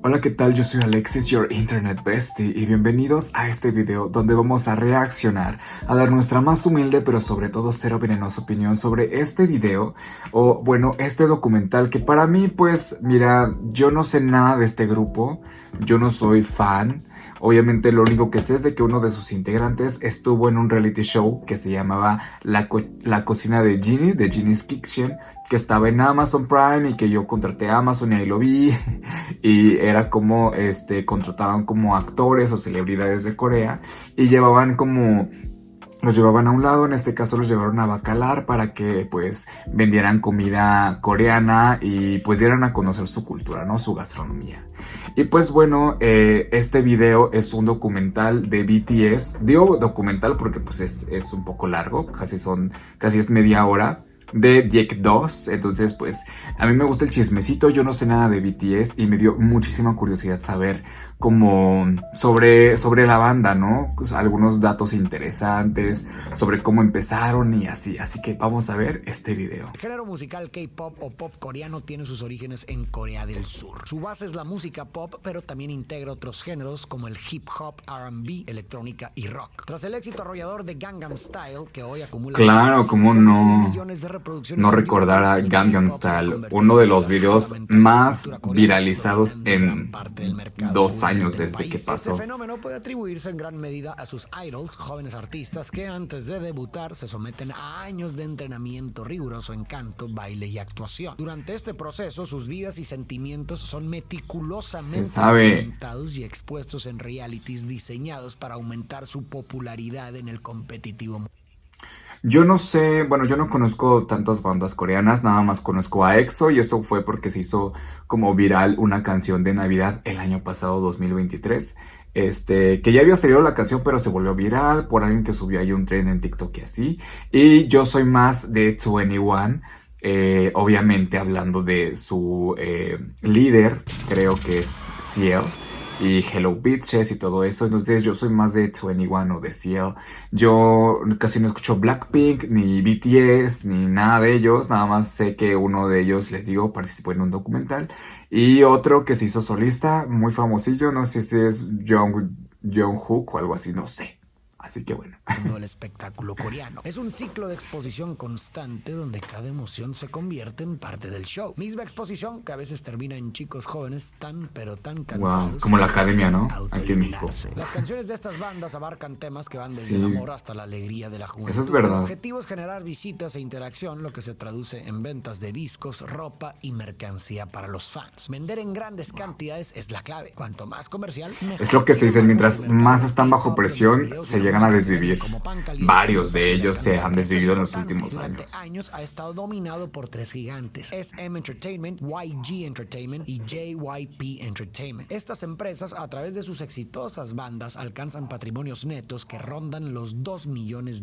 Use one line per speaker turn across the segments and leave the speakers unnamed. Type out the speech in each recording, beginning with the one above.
Hola, ¿qué tal? Yo soy Alexis, your internet bestie, y bienvenidos a este video donde vamos a reaccionar, a dar nuestra más humilde pero sobre todo cero venenosa opinión sobre este video, o bueno, este documental que para mí, pues, mira, yo no sé nada de este grupo, yo no soy fan. Obviamente lo único que sé es de que uno de sus integrantes estuvo en un reality show que se llamaba La Cocina de Ginny, de Ginny's Kitchen, que estaba en Amazon Prime y que yo contraté a Amazon y ahí lo vi. Y era como, contrataban como actores o celebridades de Corea y llevaban como... Los llevaban a un lado, en este caso los llevaron a Bacalar para que pues vendieran comida coreana y pues dieran a conocer su cultura, ¿no? Su gastronomía. Y pues bueno, este video es un documental de BTS. Digo documental porque pues es un poco largo, casi es media hora. De Diek 2, entonces pues a mí me gusta el chismecito, yo no sé nada de BTS y me dio muchísima curiosidad saber como sobre la banda, ¿no? Pues, algunos datos interesantes sobre cómo empezaron y así que vamos a ver este video.
El género musical K-pop o pop coreano tiene sus orígenes en Corea del Sur. Su base es la música pop, pero también integra otros géneros como el hip hop, R&B, electrónica y rock. Tras el éxito arrollador de Gangnam Style, que hoy acumula
claro, como
millones de reproducciones,
no recordar a Gangnam Style, uno de los videos más viralizados en 2 años desde que pasó.
Este fenómeno puede atribuirse en gran medida a sus idols, jóvenes artistas que antes de debutar se someten a años de entrenamiento riguroso en canto, baile y actuación. Durante este proceso, sus vidas y sentimientos son meticulosamente documentados y expuestos en realities diseñados para aumentar su popularidad en el competitivo mundo.
Yo no sé, bueno, yo no conozco tantas bandas coreanas, nada más conozco a EXO y eso fue porque se hizo como viral una canción de Navidad el año pasado, 2023. Que ya había salido la canción, pero se volvió viral por alguien que subió ahí un tren en TikTok y así. Y yo soy más de 21, obviamente hablando de su líder, creo que es Ciel. Y Hello Bitches y todo eso. Entonces yo soy más de 21 o de Ciel. Yo casi no escucho Blackpink, ni BTS, ni nada de ellos. Nada más sé que uno de ellos, les digo, participó en un documental. Y otro que se hizo solista, muy famosillo. No sé si es Jungkook o algo así, no sé. Así que bueno.
El espectáculo coreano es un ciclo de exposición constante donde cada emoción se convierte en parte del show. Misma exposición que a veces termina en chicos jóvenes tan cansados.
Wow, como la academia, ¿no? Aquí en México.
Las canciones de estas bandas abarcan temas que van desde el amor hasta la alegría de la juventud.
Eso es verdad.
El objetivo es generar visitas e interacción, lo que se traduce en ventas de discos, ropa y mercancía para los fans. Vender en grandes cantidades es la clave. Cuanto más comercial, mejor.
Es lo que se dice, mientras más están bajo presión, se llegan a desvivir. Varios de ellos se han desvivido en los últimos años.
Durante años ha estado dominado por 3 gigantes: SM Entertainment, YG Entertainment y JYP Entertainment. Estas empresas, a través de sus exitosas bandas, alcanzan patrimonios netos que rondan los $2 millones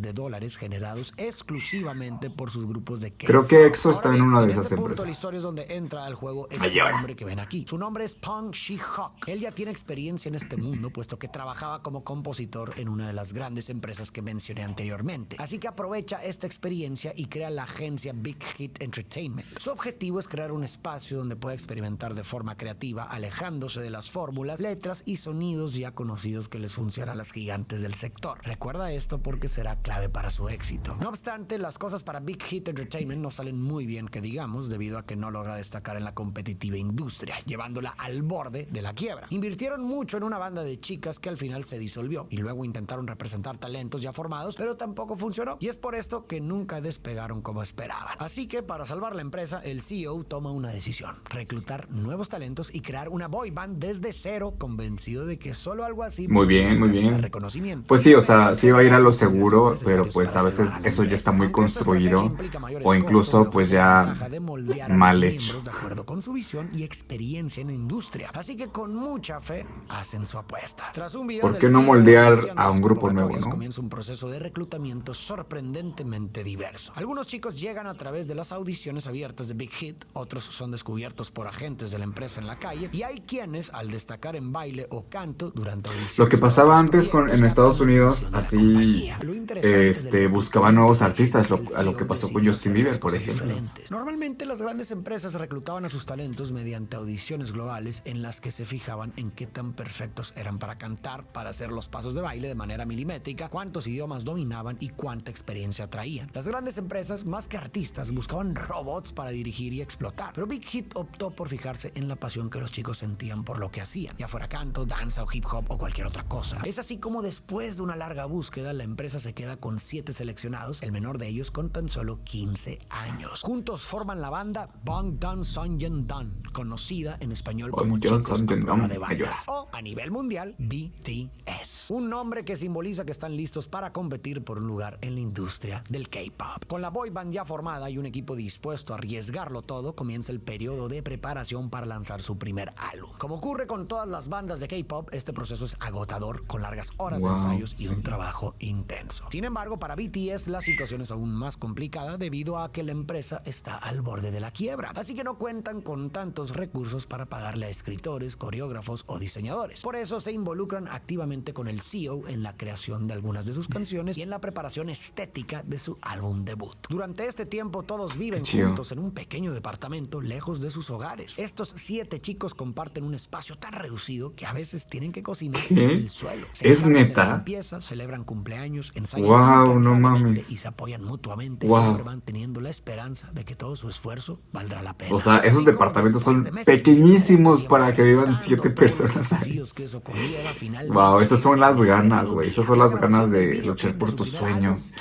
generados exclusivamente por sus grupos de K-pop.
Creo que EXO está en una de esas empresas.
La historia es donde entra al juego este hombre que ven aquí. Su nombre es Pong Shi-hyuk. Él ya tiene experiencia en este mundo, puesto que trabajaba como compositor en una de las grandes empresas que mencioné anteriormente. Así que aprovecha esta experiencia y crea la agencia Big Hit Entertainment. Su objetivo es crear un espacio donde pueda experimentar de forma creativa, alejándose de las fórmulas, letras y sonidos ya conocidos que les funcionan a las gigantes del sector. Recuerda esto porque será clave para su éxito. No obstante, las cosas para Big Hit Entertainment no salen muy bien, que digamos, debido a que no logra destacar en la competitiva industria, llevándola al borde de la quiebra. Invirtieron mucho en una banda de chicas que al final se disolvió y luego intentaron representar talentos ya formados, pero tampoco funcionó, y es por esto que nunca despegaron como esperaban. Así que para salvar la empresa, el CEO toma una decisión: reclutar nuevos talentos y crear una boy band desde cero, convencido de que solo algo así
muy bien.
reconocimiento.
Pues sí, o sea, sí va a ir a lo seguro, pero pues a veces eso ya está muy construido o incluso pues ya mal hecho.
De acuerdo con su visión y experiencia en la industria. Así que con mucha fe hacen su apuesta. Tras un video
¿por qué no moldear a un grupo nuevo, ¿no?
Comienza un proceso de reclutamiento sorprendentemente diverso. Algunos chicos llegan a través de las audiciones abiertas de Big Hit, otros son descubiertos por agentes de la empresa en la calle, y hay quienes, al destacar en baile o canto durante audiciones...
Lo que pasaba antes en Estados Unidos, así buscaban nuevos artistas, a lo que pasó con Justin Bieber, por ejemplo.
Normalmente las grandes empresas reclutaban a sus talentos mediante audiciones globales en las que se fijaban en qué tan perfectos eran para cantar, para hacer los pasos de baile de manera milimétrica, cuántos idiomas dominaban y cuánta experiencia traían. Las grandes empresas, más que artistas, buscaban robots para dirigir y explotar, pero Big Hit optó por fijarse en la pasión que los chicos sentían por lo que hacían, ya fuera canto, danza o hip hop o cualquier otra cosa. Es así como después de una larga búsqueda, la empresa se queda con 7 seleccionados, el menor de ellos con tan solo 15 años. Juntos forman la banda Bangtan Sonyeondan, conocida en español como Chicos a Prueba de Balas, o a nivel mundial BTS, un nombre que simboliza que están listos para competir por un lugar en la industria del K-pop. Con la boy band ya formada y un equipo dispuesto a arriesgarlo todo, comienza el periodo de preparación para lanzar su primer álbum. Como ocurre con todas las bandas de K-pop, este proceso es agotador, con largas horas de ensayos y un trabajo intenso. Sin embargo, para BTS la situación es aún más complicada debido a que la empresa está al borde de la quiebra, así que no cuentan con tantos recursos para pagarle a escritores, coreógrafos o diseñadores. Por eso se involucran activamente con el CEO en la creación de algunas de sus canciones y en la preparación estética de su álbum debut. Durante este tiempo todos viven juntos en un pequeño departamento lejos de sus hogares. Estos 7 chicos comparten un espacio tan reducido que a veces tienen que cocinar en el suelo.
¿Es neta?
Limpieza, celebran cumpleaños, ensayan
no mames.
y se apoyan mutuamente, siempre manteniendo la esperanza de que todo su esfuerzo valdrá la pena.
O sea, esos departamentos son pequeñísimos para que vivan 7 personas ahí. Wow, esas son las ganas, güey. Esas son las ganas de luchar por tus sueños.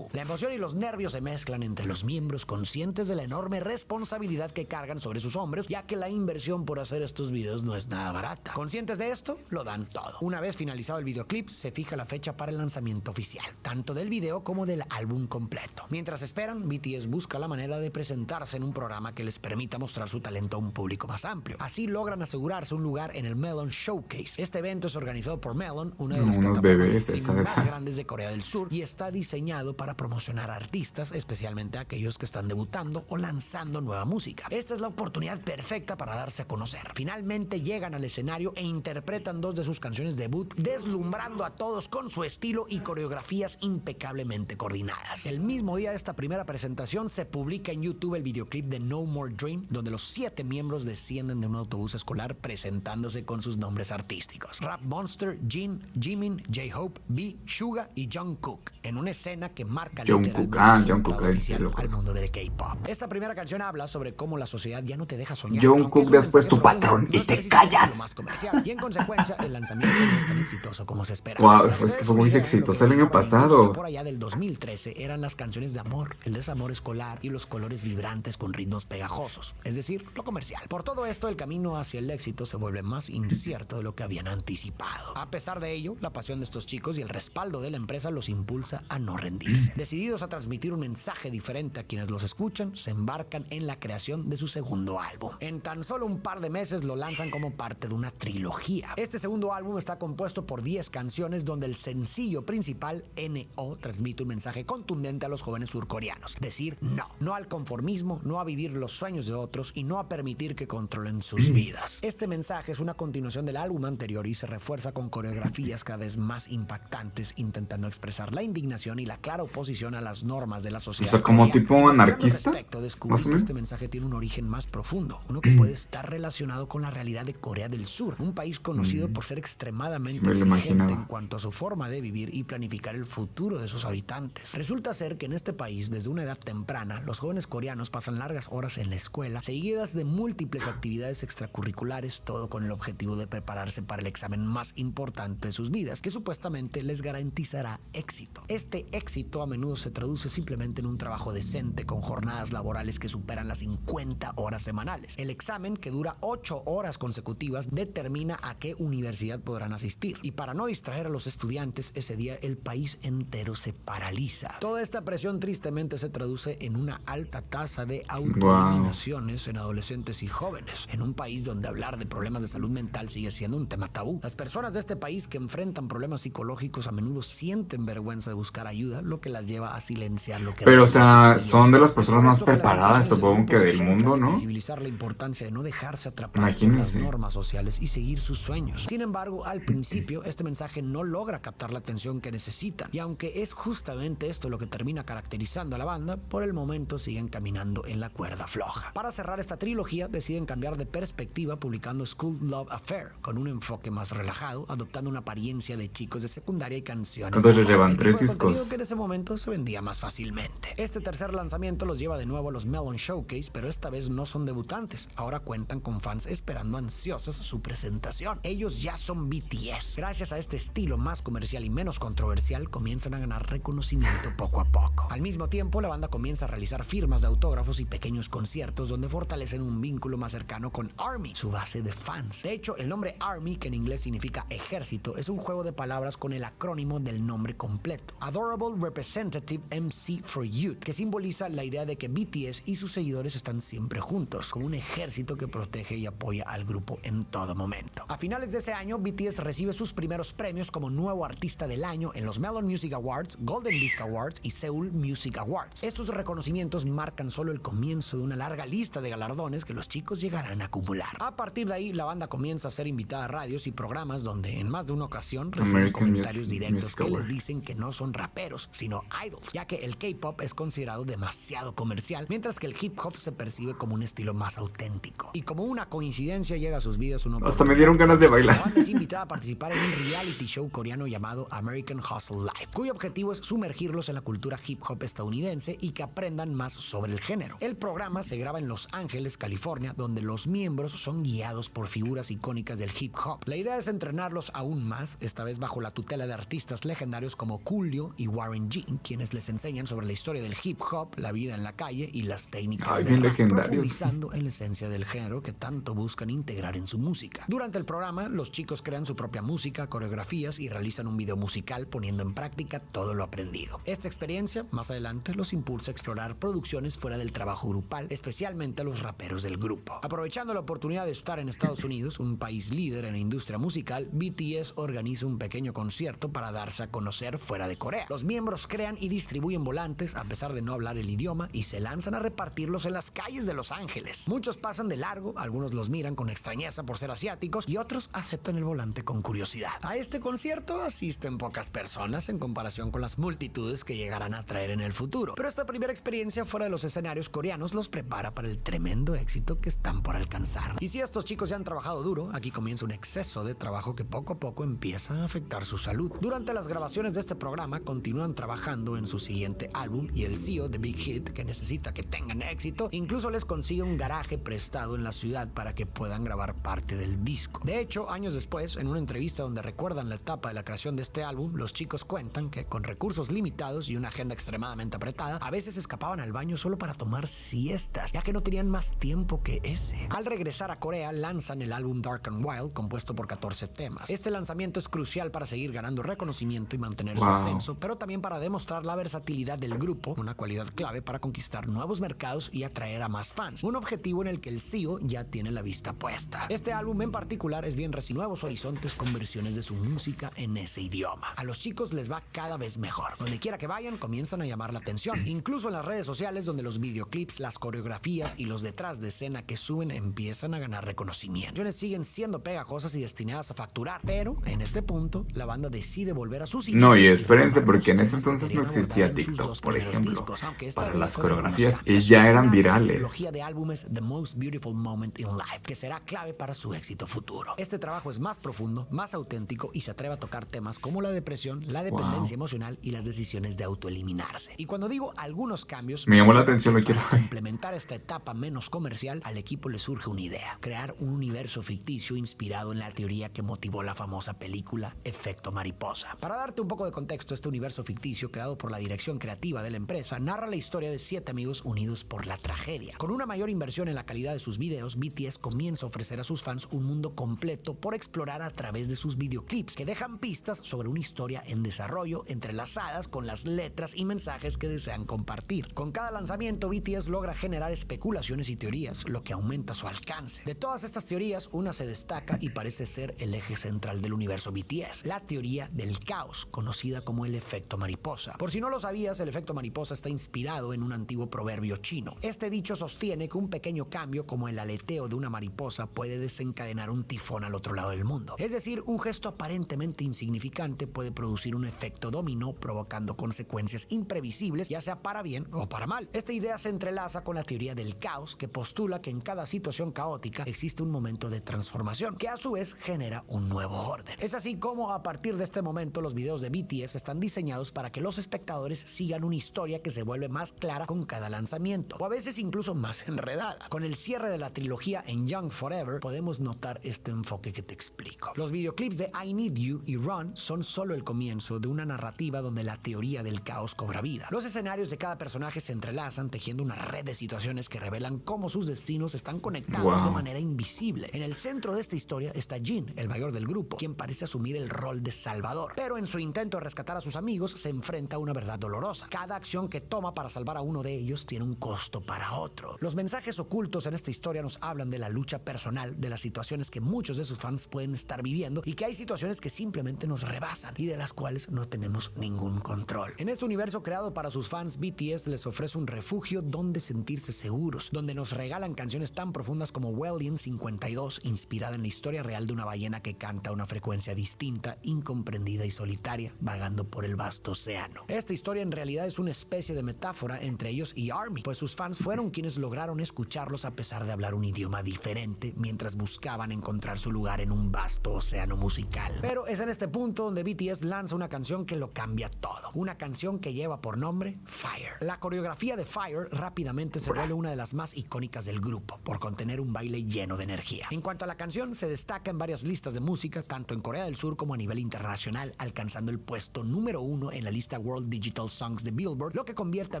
La emoción y los nervios se mezclan entre los miembros, conscientes de la enorme responsabilidad que cargan sobre sus hombros, ya que la inversión por hacer estos videos no es nada barata. Conscientes de esto, lo dan todo. Una vez finalizado el videoclip, se fija la fecha para el lanzamiento oficial, tanto del video como del álbum completo. Mientras esperan, BTS busca la manera de presentarse en un programa que les permita mostrar su talento a un público más amplio. Así logran asegurarse un lugar en el Melon Showcase. Este evento es organizado por Melon, una de las plataformas de streaming más grandes de Corea del Sur, y está diseñado para promocionar a artistas, especialmente a aquellos que están debutando o lanzando nueva música. Esta es la oportunidad perfecta para darse a conocer. Finalmente llegan al escenario e interpretan 2 de sus canciones debut, deslumbrando a todos con su estilo y coreografías impecablemente coordinadas. El mismo día de esta primera presentación se publica en YouTube el videoclip de No More Dream, donde los 7 miembros descienden de un autobús escolar presentándose con sus nombres artísticos: Rap Monster, Jin, Jimin, J-Hope, V, Suga y Jungkook, en una escena que marca literalmente su entrada oficial al mundo del K-pop. Esta primera canción habla sobre cómo la sociedad ya no te deja soñar.
Jungkook después tu patrón y te callas.
Más comercial, y en consecuencia el lanzamiento no es tan exitoso como se espera.
Wow, pues que fue muy exitoso el año pasado.
Por allá del 2013 eran las canciones de amor, el desamor escolar y los colores vibrantes con ritmos pegajosos, es decir, lo comercial. Por todo esto, el camino hacia el éxito se vuelve más incierto de lo que habían anticipado. A pesar de ello, la pasión de estos chicos y el respaldo de la empresa los impulsa a no rendirse. Decididos a transmitir un mensaje diferente a quienes los escuchan, se embarcan en la creación de su segundo álbum. En tan solo un par de meses lo lanzan como parte de una trilogía. Este segundo álbum está compuesto por 10 canciones, donde el sencillo principal, N.O., transmite un mensaje contundente a los jóvenes surcoreanos: decir no al conformismo, no a vivir los sueños de otros y no a permitir que controlen sus vidas. Este mensaje es una continuación del álbum anterior y se refuerza con coreografías cada vez más impactantes, intentando expresar la indignación y la clara oposición a las normas de la sociedad.
O sea, como tipo anarquista.
Descubrí que este mensaje tiene un origen más profundo, uno que puede estar relacionado con la realidad de Corea del Sur, un país conocido por ser extremadamente exigente en cuanto a su forma de vivir y planificar el futuro de sus habitantes. Resulta ser que en este país, desde una edad temprana, los jóvenes coreanos pasan largas horas en la escuela, seguidas de múltiples actividades extracurriculares, todo con el objetivo de prepararse para el examen más importante de sus vidas, que supuestamente les garantizará éxito. Este éxito a menudo se traduce simplemente en un trabajo decente, con jornadas laborales que superan las 50 horas semanales. El examen, que dura 8 horas consecutivas, determina a qué universidad podrán asistir. Y para no distraer a los estudiantes, ese día el país entero se paraliza. Toda esta presión tristemente se traduce en una alta tasa de autoeliminaciones en adolescentes y jóvenes, en un país donde hablar de problemas de salud mental sigue siendo un tema tabú. Las personas de este país que enfrentan problemas problemas psicológicos a menudo sienten vergüenza de buscar ayuda, lo que las lleva a silenciar lo que
Pero, o sea,
realmente
son de las
sienten.
personas
Por
más
esto que las
preparadas,
actuaciones del
supongo
grupo
que
se
del
centran
mundo,
en
¿no?
visibilizar la importancia de no dejarse atrapar por las
Imagínense.
normas sociales y seguir sus sueños. Sin embargo, al principio, este mensaje no logra captar la atención que necesitan. Y aunque es justamente esto lo que termina caracterizando a la banda, por el momento siguen caminando en la cuerda floja. Para cerrar esta trilogía, deciden cambiar de perspectiva publicando School Love Affair, con un enfoque más relajado, adoptando una apariencia de chicos de secundaria y canciones.
¿Cuántos les llevan?
El tipo
¿3
de contenido
discos?
que en ese momento se vendía más fácilmente. Este tercer lanzamiento los lleva de nuevo a los Melon Showcase, pero esta vez no son debutantes. Ahora cuentan con fans esperando ansiosas su presentación. Ellos ya son BTS. Gracias a este estilo más comercial y menos controversial, comienzan a ganar reconocimiento poco a poco. Al mismo tiempo, la banda comienza a realizar firmas de autógrafos y pequeños conciertos donde fortalecen un vínculo más cercano con ARMY, su base de fans. De hecho, el nombre ARMY, que en inglés significa ejército, es un juego de palabras con el acrónimo del nombre completo, Adorable Representative MC for Youth, que simboliza la idea de que BTS y sus seguidores están siempre juntos, como un ejército que protege y apoya al grupo en todo momento. A finales de ese año, BTS recibe sus primeros premios como nuevo artista del año en los Melon Music Awards, Golden Disc Awards y Seoul Music Awards. Estos reconocimientos marcan solo el comienzo de una larga lista de galardones que los chicos llegarán a acumular. A partir de ahí, la banda comienza a ser invitada a radios y programas donde en más de una ocasión reciben
American
comentarios directos
Music
que les
Awards.
dicen que no son raperos, sino idols, ya que el K-pop es considerado demasiado comercial, mientras que el hip hop se percibe como un estilo más auténtico. Y como una coincidencia, llega a sus vidas una
Hasta me dieron ganas de
la
bailar.
banda es invitada a participar en un reality show coreano llamado American Hustle Life, cuyo objetivo es sumergirlos en la cultura hip hop estadounidense y que aprendan más sobre el género. El programa se graba en Los Ángeles, California, donde los miembros son guiados por figuras icónicas del hip hop. La idea es entrenarlos aún más, esta vez bajo la tutela de artistas legendarios como Coolio y Warren G, quienes les enseñan sobre la historia del hip hop, la vida en la calle y las técnicas
Bien
rap,
legendarios.
profundizando en la esencia del género que tanto buscan integrar en su música. Durante el programa, los chicos crean su propia música, coreografías y realizan un video musical poniendo en práctica todo lo aprendido. Esta experiencia, más adelante, los impulsa a explorar producciones fuera del trabajo grupal, especialmente a los raperos del grupo. Aprovechando la oportunidad de estar en Estados Unidos, un país líder en la industria musical, BTS organiza un pequeño concierto para darse a conocer fuera de Corea. Los miembros crean y distribuyen volantes a pesar de no hablar el idioma y se lanzan a repartirlos en las calles de Los Ángeles. Muchos pasan de largo, algunos los miran con extrañeza por ser asiáticos y otros aceptan el volante con curiosidad. A este concierto asisten pocas personas en comparación con las multitudes que llegarán a traer en el futuro, pero esta primera experiencia fuera de los escenarios coreanos los prepara para el tremendo éxito que están por alcanzar. Y si estos chicos ya han trabajado duro, aquí comienza un exceso de trabajo que poco a poco empieza a afectar su salud. Durante las grabaciones de este programa continúan trabajando en su siguiente álbum y el CEO de Big Hit, que necesita que tengan éxito, incluso les consigue un garaje prestado en la ciudad para que puedan grabar parte del disco. De hecho, años después, en una entrevista donde recuerdan la etapa de la creación de este álbum, los chicos cuentan que con recursos limitados y una agenda extremadamente apretada, a veces escapaban al baño solo para tomar siestas, ya que no tenían más tiempo que ese. Al regresar a Corea, lanzan el álbum Dark and Wild, compuesto por 14 temas. Este lanzamiento es crucial para seguir ganando reconocimiento y mantener su ascenso, pero también para demostrar la versatilidad del grupo, una cualidad clave para conquistar nuevos mercados y atraer a más fans, un objetivo en el que el CEO ya tiene la vista puesta. Este álbum en particular es bien recibido, nuevos horizontes con versiones de su música en ese idioma. A los chicos les va cada vez mejor. Donde quiera que vayan, comienzan a llamar la atención. Incluso en las redes sociales, donde los videoclips, las coreografías y los detrás de escena que suben empiezan a ganar reconocimiento. Las canciones siguen siendo pegajosas y destinadas a facturar, pero en este punto, la banda decide volver a sus inicios.
No, y espérense, porque en
los
ese
temas que
entonces no
querían
existía
abordar en sus
TikTok,
dos
por
primeros
ejemplo,
discos, aunque esta
para
vez
las
con algunos
coreografías,
cambios.
y ya
Se
eran
nace la
virales.
trilogía de álbumes The Most Beautiful Moment in Life, que será clave para su éxito futuro. Este trabajo es más profundo, más auténtico y se atreve a tocar temas como la depresión, la dependencia emocional y las decisiones de autoeliminarse. Y cuando digo algunos cambios,
Me llamó la atención, lo quiero
para
ver.
complementar esta etapa menos comercial, al equipo le surge una idea: crear un universo ficticio inspirado en la teoría que motivó la famosa película Efecto Mariposa. Para darte un poco de contexto, este universo ficticio, creado por la dirección creativa de la empresa, narra la historia de 7 amigos unidos por la tragedia. Con una mayor inversión en la calidad de sus videos, BTS comienza a ofrecer a sus fans un mundo completo por explorar a través de sus videoclips, que dejan pistas sobre una historia en desarrollo entrelazadas con las letras y mensajes mensajes que desean compartir. Con cada lanzamiento, BTS logra generar especulaciones y teorías, lo que aumenta su alcance. De todas estas teorías, una se destaca y parece ser el eje central del universo BTS, la teoría del caos, conocida como el efecto mariposa. Por si no lo sabías, el efecto mariposa está inspirado en un antiguo proverbio chino. Este dicho sostiene que un pequeño cambio como el aleteo de una mariposa puede desencadenar un tifón al otro lado del mundo. Es decir, un gesto aparentemente insignificante puede producir un efecto dominó, provocando consecuencias imprevisibles, ya sea para bien o para mal. Esta idea se entrelaza con la teoría del caos, que postula que en cada situación caótica existe un momento de transformación, que a su vez genera un nuevo orden. Es así como a partir de este momento los videos de BTS están diseñados para que los espectadores sigan una historia que se vuelve más clara con cada lanzamiento, o a veces incluso más enredada. Con el cierre de la trilogía en Young Forever podemos notar este enfoque que te explico. Los videoclips de I Need You y Run son solo el comienzo de una narrativa donde la teoría del caos cobra vida. Los escenarios de cada personaje se entrelazan, tejiendo una red de situaciones que revelan cómo sus destinos están conectados de manera invisible. En el centro de esta historia está Jin, el mayor del grupo, quien parece asumir el rol de salvador, pero en su intento de rescatar a sus amigos se enfrenta a una verdad dolorosa. Cada acción que toma para salvar a uno de ellos tiene un costo para otro. Los mensajes ocultos en esta historia nos hablan de la lucha personal, de las situaciones que muchos de sus fans pueden estar viviendo y que hay situaciones que simplemente nos rebasan y de las cuales no tenemos ningún control. En este universo creado para sus fans, BTS les ofrece un refugio donde sentirse seguros, donde nos regalan canciones tan profundas como Wellion 52, inspirada en la historia real de una ballena que canta a una frecuencia distinta, incomprendida y solitaria, vagando por el vasto océano. Esta historia en realidad es una especie de metáfora entre ellos y ARMY, pues sus fans fueron quienes lograron escucharlos a pesar de hablar un idioma diferente, mientras buscaban encontrar su lugar en un vasto océano musical. Pero es en este punto donde BTS lanza una canción que lo cambia todo, una canción que lleva por nombre Fire. La coreografía de Fire rápidamente se vuelve una de las más icónicas del grupo, por contener un baile lleno de energía. En cuanto a la canción, se destaca en varias listas de música, tanto en Corea del Sur como a nivel internacional, alcanzando el puesto número 1 en la lista World Digital Songs de Billboard, lo que convierte a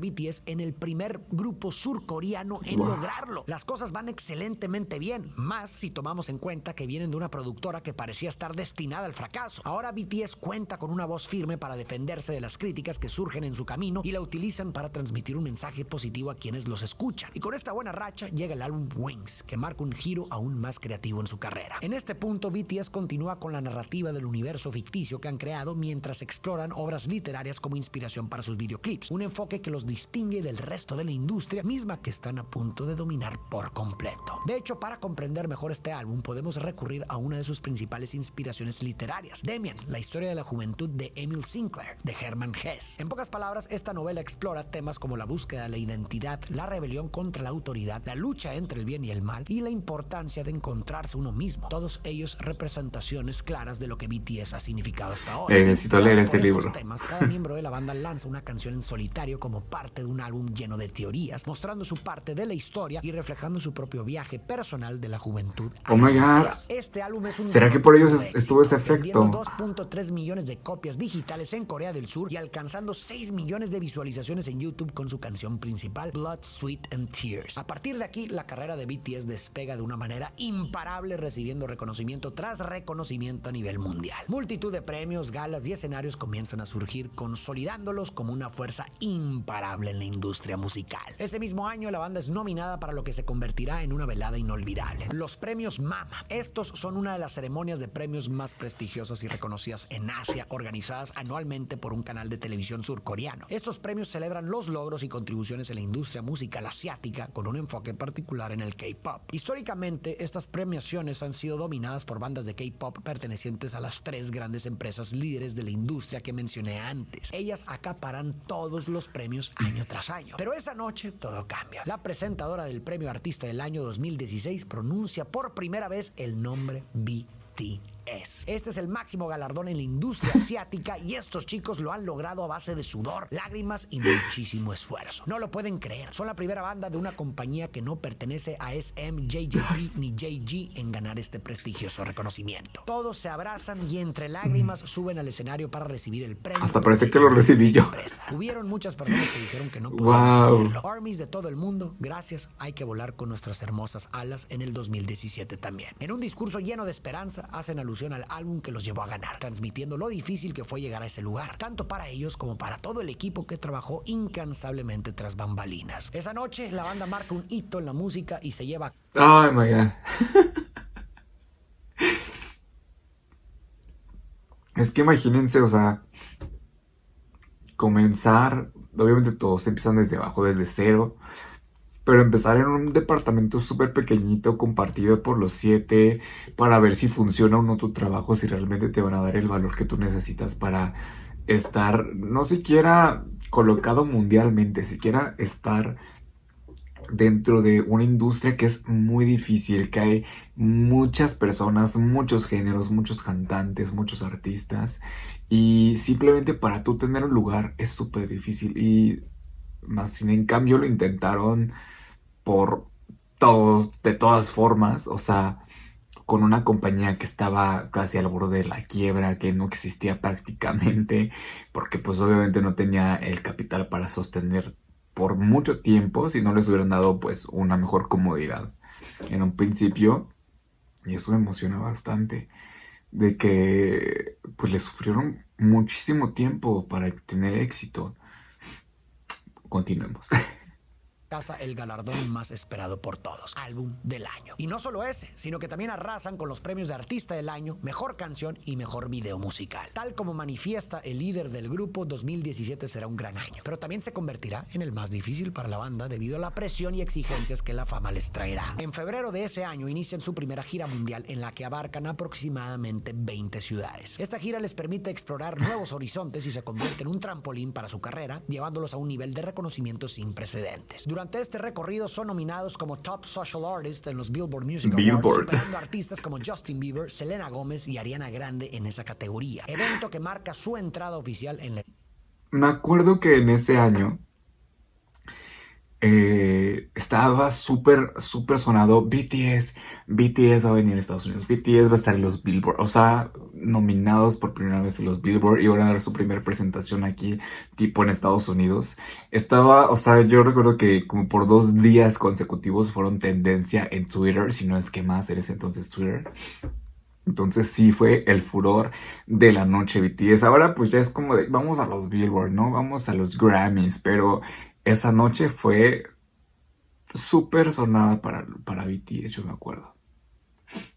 BTS en el primer grupo surcoreano en lograrlo. Las cosas van excelentemente bien, más si tomamos en cuenta que vienen de una productora que parecía estar destinada al fracaso. Ahora BTS cuenta con una voz firme para defenderse de las críticas que surgen en su camino y la utilizan para transmitir un mensaje positivo a quienes los escuchan. Y con esta buena racha llega el álbum Wings, que marca un giro aún más creativo en su carrera. En este punto, BTS continúa con la narrativa del universo ficticio que han creado mientras exploran obras literarias como inspiración para sus videoclips, un enfoque que los distingue del resto de la industria misma que están a punto de dominar por completo. De hecho, para comprender mejor este álbum podemos recurrir a una de sus principales inspiraciones literarias, Demian, la historia de la juventud de Emil Sinclair, de Hermann Hesse. En pocas palabras, esta novela explora temas como la búsqueda de la identidad, la rebelión contra la autoridad, la lucha entre el bien y el mal y la importancia de encontrarse uno mismo. Todos ellos representaciones claras de lo que BTS ha significado hasta ahora.
Necesito leer ese libro.
Temas, cada miembro de la banda lanza una canción en solitario como parte de un álbum lleno de teorías, mostrando su parte de la historia y reflejando su propio viaje personal de la juventud.
Oh my God.
Este álbum es un
¿Será que por ellos estuvo ese efecto?
2.3 millones de copias digitales en Corea del Sur y alcanzando 6 millones de visualizaciones en YouTube con su canción principal, Blood, Sweat and Tears. A partir de aquí, la carrera de BTS despega de una manera imparable, recibiendo reconocimiento tras reconocimiento a nivel mundial. Multitud de premios, galas y escenarios comienzan a surgir, consolidándolos como una fuerza imparable en la industria musical. Ese mismo año, la banda es nominada para lo que se convertirá en una velada inolvidable, los premios MAMA. Estos son una de las ceremonias de premios más prestigiosas y reconocidas en Asia, organizadas anualmente por un canal de televisión surcoreano. Estos premios celebran los logros y contribuciones en la industria musical asiática, con un enfoque particular en el K-pop. Históricamente, estas premiaciones han sido dominadas por bandas de K-pop pertenecientes a las 3 grandes empresas líderes de la industria que mencioné antes. Ellas acaparan todos los premios año tras año. Pero esa noche todo cambia. La presentadora del premio Artista del año 2016 pronuncia por primera vez el nombre BTS. Este es el máximo galardón en la industria asiática y estos chicos lo han logrado a base de sudor, lágrimas y muchísimo esfuerzo. No lo pueden creer. Son la primera banda de una compañía que no pertenece a SM, JJP ni JG en ganar este prestigioso reconocimiento. Todos se abrazan y entre lágrimas suben al escenario para recibir el premio.
Hasta parece que lo recibí yo.
Hubieron muchas personas que dijeron que no podíamos hacerlo. ARMYs de todo el mundo, gracias, hay que volar con nuestras hermosas alas en el 2017 también. En un discurso lleno de esperanza, hacen alusión conclusión al álbum que los llevó a ganar, transmitiendo lo difícil que fue llegar a ese lugar, tanto para ellos como para todo el equipo que trabajó incansablemente tras bambalinas. Esa noche, la banda marca un hito en la música y se lleva...
Oh my God. Es que imagínense, o sea, comenzar, obviamente todos empiezan desde abajo, desde cero, pero empezar en un departamento súper pequeñito, compartido por los 7, para ver si funciona o no tu trabajo, si realmente te van a dar el valor que tú necesitas para estar, no siquiera colocado mundialmente, siquiera estar dentro de una industria que es muy difícil, que hay muchas personas, muchos géneros, muchos cantantes, muchos artistas, y simplemente para tú tener un lugar es súper difícil. Y más sin en cambio lo intentaron por todos, de todas formas, o sea, con una compañía que estaba casi al borde de la quiebra, que no existía prácticamente, porque pues obviamente no tenía el capital para sostener por mucho tiempo si no les hubieran dado pues una mejor comodidad en un principio. Y eso me emociona bastante, de que pues le sufrieron muchísimo tiempo para tener éxito. Continuemos.
Casa el galardón más esperado por todos, álbum del año. Y no solo ese, sino que también arrasan con los premios de artista del año, mejor canción y mejor video musical. Tal como manifiesta el líder del grupo, 2017 será un gran año, pero también se convertirá en el más difícil para la banda debido a la presión y exigencias que la fama les traerá. En febrero de ese año inician su primera gira mundial en la que abarcan aproximadamente 20 ciudades. Esta gira les permite explorar nuevos horizontes y se convierte en un trampolín para su carrera, llevándolos a un nivel de reconocimiento sin precedentes. Durante este recorrido son nominados como Top Social Artist en los Billboard Music Awards, superando artistas como Justin Bieber, Selena Gómez y Ariana Grande en esa categoría. Evento que marca su entrada oficial en la...
Me acuerdo que en ese año estaba súper sonado BTS va a venir a Estados Unidos, BTS va a estar en los Billboard, o sea, nominados por primera vez en los Billboard, y van a dar su primera presentación aquí, tipo en Estados Unidos. Estaba, o sea, yo recuerdo que como por 2 días consecutivos fueron tendencia en Twitter, si no es que más en ese entonces Twitter. Entonces sí fue el furor de la noche BTS. Ahora pues ya es como de, vamos a los Billboard, ¿no? Vamos a los Grammys, pero esa noche fue súper sonada para BTS, yo me acuerdo.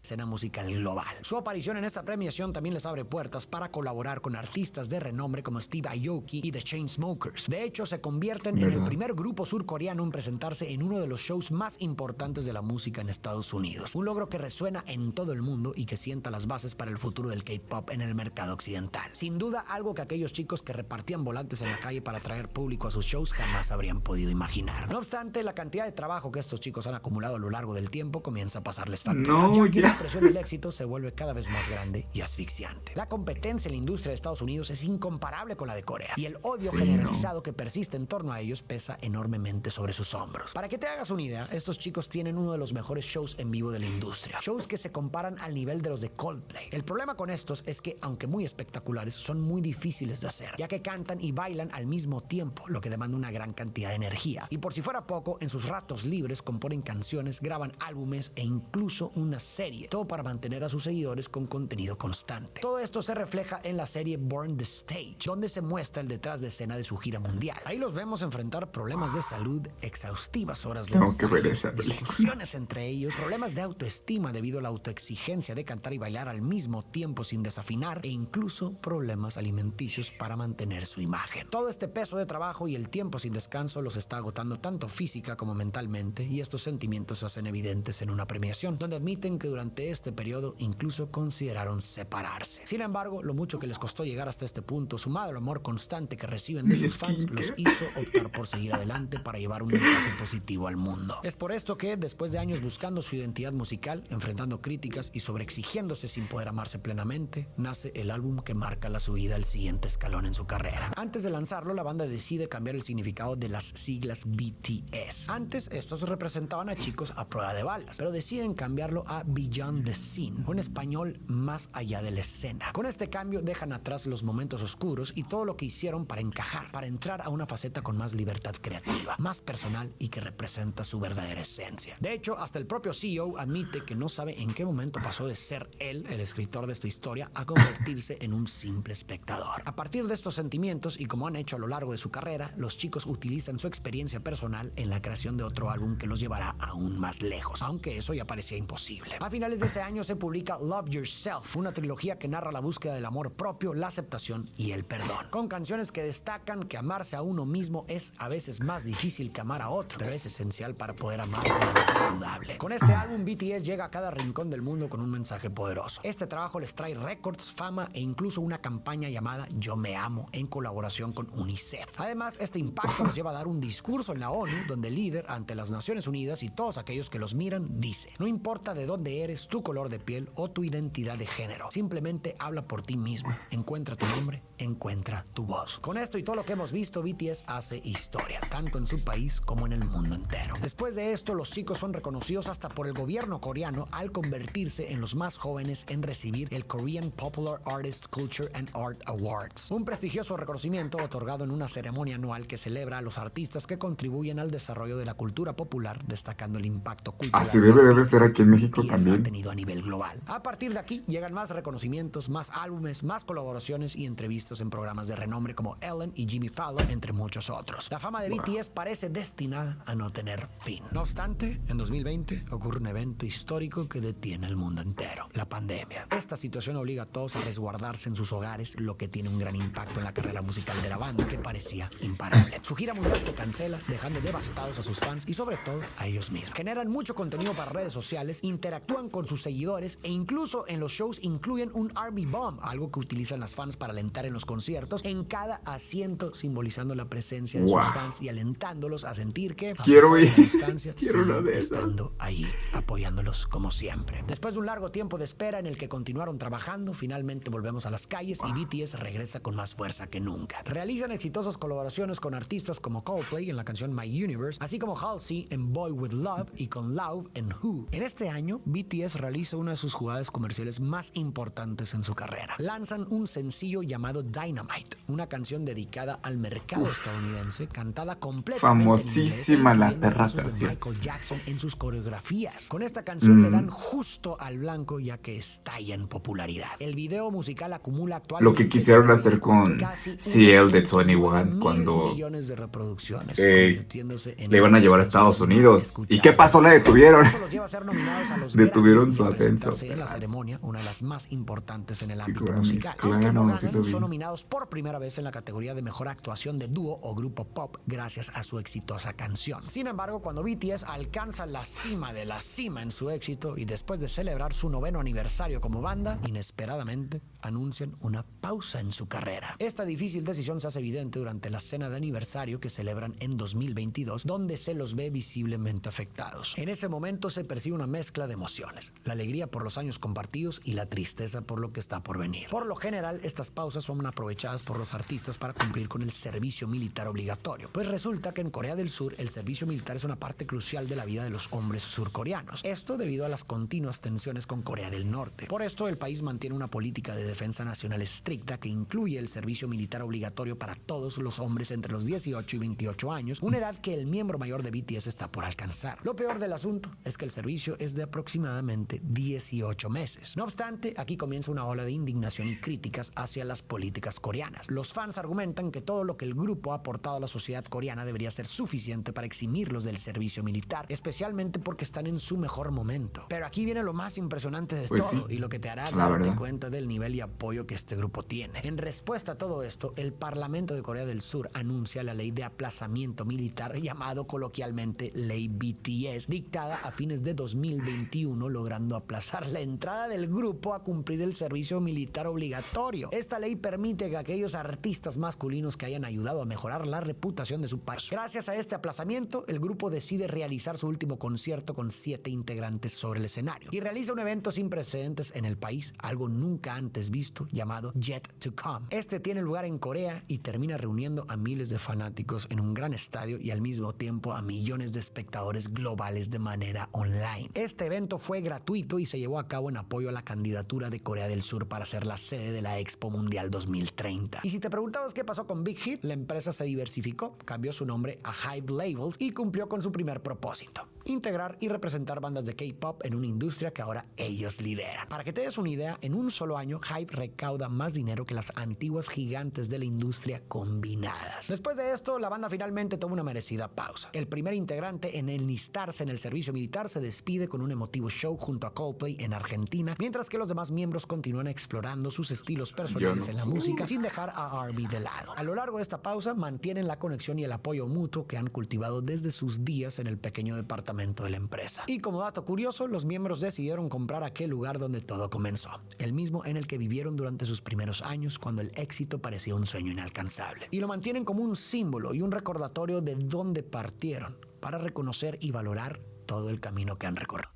Escena musical global. Su aparición en esta premiación también les abre puertas para colaborar con artistas de renombre como Steve Aoki y The Chainsmokers. De hecho, se convierten en el primer grupo surcoreano en presentarse en uno de los shows más importantes de la música en Estados Unidos. Un logro que resuena en todo el mundo y que sienta las bases para el futuro del K-pop en el mercado occidental. Sin duda, algo que aquellos chicos que repartían volantes en la calle para atraer público a sus shows jamás habrían podido imaginar. No obstante, la cantidad de trabajo que estos chicos han acumulado a lo largo del tiempo comienza a pasarles factura. La presión del éxito se vuelve cada vez más grande y asfixiante. La competencia en la industria de Estados Unidos es incomparable con la de Corea, y el odio generalizado que persiste en torno a ellos pesa enormemente sobre sus hombros. Para que te hagas una idea, estos chicos tienen uno de los mejores shows en vivo de la industria, shows que se comparan al nivel de los de Coldplay. El problema con estos es que, aunque muy espectaculares, son muy difíciles de hacer, ya que cantan y bailan al mismo tiempo, lo que demanda una gran cantidad de energía. Y por si fuera poco, en sus ratos libres componen canciones, graban álbumes e incluso una serie, todo para mantener a sus seguidores con contenido constante. Todo esto se refleja en la serie Born the Stage, donde se muestra el detrás de escena de su gira mundial. Ahí los vemos enfrentar problemas de salud, exhaustivas horas de ensayo, discusiones entre ellos, problemas de autoestima debido a la autoexigencia de cantar y bailar al mismo tiempo sin desafinar, e incluso problemas alimenticios para mantener su imagen. Todo este peso de trabajo y el tiempo sin descanso los está agotando tanto física como mentalmente, y estos sentimientos se hacen evidentes en una premiación, donde admiten que durante este periodo incluso consideraron separarse. Sin embargo, lo mucho que les costó llegar hasta este punto, sumado al amor constante que reciben de sus fans, los hizo optar por seguir adelante para llevar un mensaje positivo al mundo. Es por esto que, después de años buscando su identidad musical, enfrentando críticas y sobreexigiéndose sin poder amarse plenamente, nace el álbum que marca la subida al siguiente escalón en su carrera. Antes de lanzarlo, la banda decide cambiar el significado de las siglas BTS. Antes, estas representaban a chicos a prueba de balas, pero deciden cambiarlo a Beyond the Scene, o en español, Más allá de la escena. Con este cambio dejan atrás los momentos oscuros y todo lo que hicieron para encajar, para entrar a una faceta con más libertad creativa, más personal y que representa su verdadera esencia. De hecho, hasta el propio CEO admite que no sabe en qué momento pasó de ser él, el escritor de esta historia, a convertirse en un simple espectador. A partir de estos sentimientos, y como han hecho a lo largo de su carrera, los chicos utilizan su experiencia personal en la creación de otro álbum que los llevará aún más lejos, aunque eso ya parecía imposible. A finales de ese año se publica Love Yourself, una trilogía que narra la búsqueda del amor propio, la aceptación y el perdón, con canciones que destacan que amarse a uno mismo es a veces más difícil que amar a otro, pero es esencial para poder amar de manera saludable. Con este álbum, BTS llega a cada rincón del mundo con un mensaje poderoso. Este trabajo les trae récords, fama e incluso una campaña llamada Yo Me Amo en colaboración con UNICEF. Además, este impacto los lleva a dar un discurso en la ONU donde el líder ante las Naciones Unidas y todos aquellos que los miran dice: no importa de dónde eres, tu color de piel o tu identidad de género, simplemente habla por ti mismo, encuentra tu nombre, encuentra tu voz. Con esto y todo lo que hemos visto, BTS hace historia, tanto en su país como en el mundo entero. Después de esto, los chicos son reconocidos hasta por el gobierno coreano al convertirse en los más jóvenes en recibir el Korean Popular Artist Culture and Art Awards, un prestigioso reconocimiento otorgado en una ceremonia anual que celebra a los artistas que contribuyen al desarrollo de la cultura popular, destacando el impacto cultural
Así debe de ser aquí en México
BTS
también.
ha tenido a nivel global. A partir de aquí llegan más reconocimientos, más álbumes, más colaboraciones y entrevistas en programas de renombre como Ellen y Jimmy Fallon, entre muchos otros. La fama de BTS parece destinada a no tener fin. No obstante, en 2020 ocurre un evento histórico que detiene el mundo entero: la pandemia. Esta situación obliga a todos a resguardarse en sus hogares, lo que tiene un gran impacto en la carrera musical de la banda, que parecía imparable. Su gira mundial se cancela, dejando devastados a sus fans y sobre todo a ellos mismos. Generan mucho contenido para redes sociales, interactúan con sus seguidores e incluso en los shows incluyen un Army Bomb, algo que utilizan las fans para alentar en los conciertos, en cada asiento, simbolizando la presencia de sus fans y alentándolos a sentir que, a
Quiero
pesar
ir.
de la distancia,
Quiero una
siguen
de esas.
estando ahí, apoyándolos como siempre. Después de un largo tiempo de espera en el que continuaron trabajando, finalmente volvemos a las calles y BTS regresa con más fuerza que nunca. Realizan exitosas colaboraciones con artistas como Coldplay en la canción My Universe, así como Halsey en Boy With Love y con Lauv en Who. En este año, BTS realiza una de sus jugadas comerciales más importantes en su carrera. Lanzan un sencillo llamado Dynamite, una canción dedicada al mercado estadounidense, cantada completamente
Famosísima
en
la
inglés, incluyendo
perra
pasos de
canción.
Michael Jackson en sus coreografías. Con esta canción le dan justo al blanco, ya que estalla en popularidad. El video musical acumula actualmente
Lo que quisieron hacer con
casi
CL de
1.9
21 cuando
millones de reproducciones, convirtiéndose en
le iban a
una de
llevar a
las
Estados
canciones más
Unidos. ¿Y
escuchadas.
qué pasó? La detuvieron.
Esto los lleva a ser nominados a los
Detuvieron
Grammy
su
y a
ascenso.
presentarse en la ceremonia, una de las más importantes en el ámbito
Grammys,
musical.
claro,
Aunque no
sí
ganan,
lo vi.
son nominados por primera vez en la categoría de mejor actuación de dúo o grupo pop gracias a su exitosa canción. Sin embargo, cuando BTS alcanza la cima de la cima en su éxito y después de celebrar su 9º aniversario como banda, inesperadamente anuncian una pausa en su carrera. Esta difícil decisión se hace evidente durante la cena de aniversario que celebran en 2022, donde se los ve visiblemente afectados. En ese momento se percibe una mezcla de emociones: la alegría por los años compartidos y la tristeza por lo que está por venir. Por lo general, estas pausas son aprovechadas por los artistas para cumplir con el servicio militar obligatorio, pues resulta que en Corea del Sur el servicio militar es una parte crucial de la vida de los hombres surcoreanos. Esto debido a las continuas tensiones con Corea del Norte. Por esto, el país mantiene una política de defensa nacional estricta que incluye el servicio militar obligatorio para todos los hombres entre los 18 y 28 años, una edad que el miembro mayor de BTS está por alcanzar. Lo peor del asunto es que el servicio es de aproximadamente 18 meses. No obstante, aquí comienza una ola de indignación y críticas hacia las políticas coreanas. Los fans argumentan que todo lo que el grupo ha aportado a la sociedad coreana debería ser suficiente para eximirlos del servicio militar, especialmente porque están en su mejor momento. Pero aquí viene lo más impresionante de
Pues
todo
sí,
y lo que te hará
la
darte
verdad.
cuenta del nivel y apoyo que este grupo tiene. En respuesta a todo esto, el Parlamento de Corea del Sur anuncia la ley de aplazamiento militar, llamado coloquialmente Ley BTS, dictada a fines de 2021, logrando aplazar la entrada del grupo a cumplir el servicio militar obligatorio. Esta ley permite que aquellos artistas masculinos que hayan ayudado a mejorar la reputación de su país. Gracias a este aplazamiento, el grupo decide realizar su último concierto con 7 integrantes sobre el escenario y realiza un evento sin precedentes en el país, algo nunca antes antes visto llamado Yet to Come. Este tiene lugar en Corea y termina reuniendo a miles de fanáticos en un gran estadio y al mismo tiempo a millones de espectadores globales de manera online. Este evento fue gratuito y se llevó a cabo en apoyo a la candidatura de Corea del Sur para ser la sede de la Expo Mundial 2030. Y si te preguntabas qué pasó con Big Hit, la empresa se diversificó, cambió su nombre a Hype Labels y cumplió con su primer propósito: integrar y representar bandas de K-pop en una industria que ahora ellos lideran. Para que te des una idea, en un solo año Hype recauda más dinero que las antiguas gigantes de la industria combinadas. Después de esto, la banda finalmente toma una merecida pausa. El primer integrante en enlistarse en el servicio militar se despide con un emotivo show junto a Coldplay en Argentina, mientras que los demás miembros continúan explorando sus estilos personales en la música sin dejar a R&B de lado. A lo largo de esta pausa mantienen la conexión y el apoyo mutuo que han cultivado desde sus días en el pequeño departamento de la empresa. Y como dato curioso, los miembros decidieron comprar aquel lugar donde todo comenzó, el mismo en el que vivieron durante sus primeros años cuando el éxito parecía un sueño inalcanzable. Y lo mantienen como un símbolo y un recordatorio de dónde partieron, para reconocer y valorar todo el camino que han recorrido.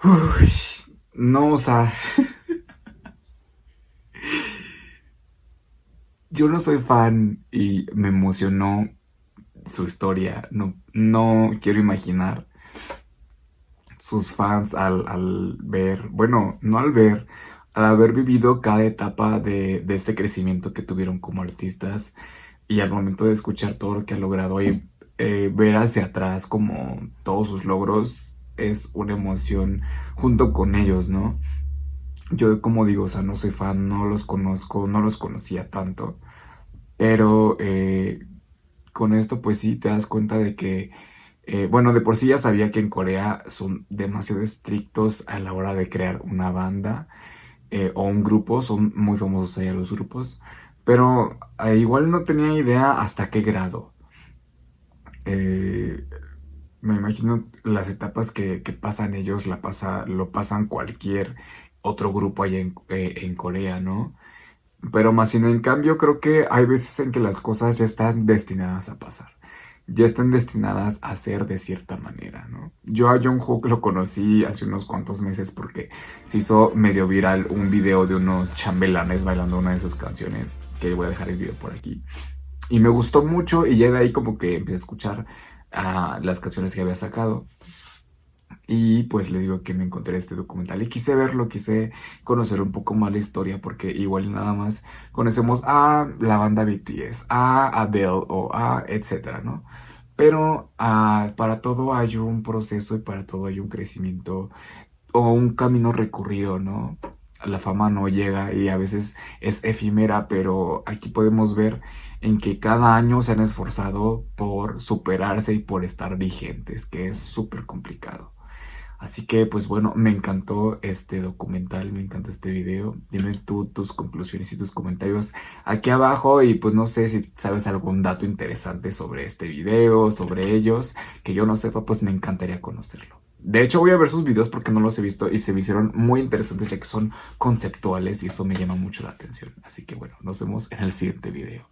Uy, no, o sea, yo no soy fan y me emocionó su historia. No quiero imaginar sus fans al ver, bueno, no al ver, al haber vivido cada etapa de este crecimiento que tuvieron como artistas y al momento de escuchar todo lo que ha logrado y ver hacia atrás como todos sus logros es una emoción junto con ellos, ¿no? Yo, como digo, o sea, no soy fan, no los conozco, no los conocía tanto, pero con esto pues sí te das cuenta de que, bueno, de por sí ya sabía que en Corea son demasiado estrictos a la hora de crear una banda o un grupo, son muy famosos allá los grupos, pero igual no tenía idea hasta qué grado. Eh, Me imagino las etapas que pasan ellos, lo pasan cualquier otro grupo allá en Corea, ¿no? Pero más sin en cambio creo que hay veces en que las cosas ya están destinadas a pasar. Ya están destinadas a ser de cierta manera, ¿no? Yo a Jungkook lo conocí hace unos cuantos meses porque se hizo medio viral un video de unos chambelanes bailando una de sus canciones, que voy a dejar el video por aquí. Y me gustó mucho y ya de ahí como que empecé a escuchar las canciones que había sacado. Y pues les digo que me encontré este documental y quise verlo, quise conocer un poco más la historia porque igual nada más conocemos a la banda BTS, a Adele o a etcétera, ¿no? Pero para todo hay un proceso y para todo hay un crecimiento o un camino recorrido, ¿no? La fama no llega y a veces es efímera, pero aquí podemos ver en que cada año se han esforzado por superarse y por estar vigentes, que es súper complicado. Así que, pues bueno, me encantó este documental, me encantó este video. Dime tú tus conclusiones y tus comentarios aquí abajo y pues no sé si sabes algún dato interesante sobre este video, sobre ellos, que yo no sepa, pues me encantaría conocerlo. De hecho, voy a ver sus videos porque no los he visto y se me hicieron muy interesantes ya que son conceptuales y eso me llama mucho la atención. Así que bueno, nos vemos en el siguiente video.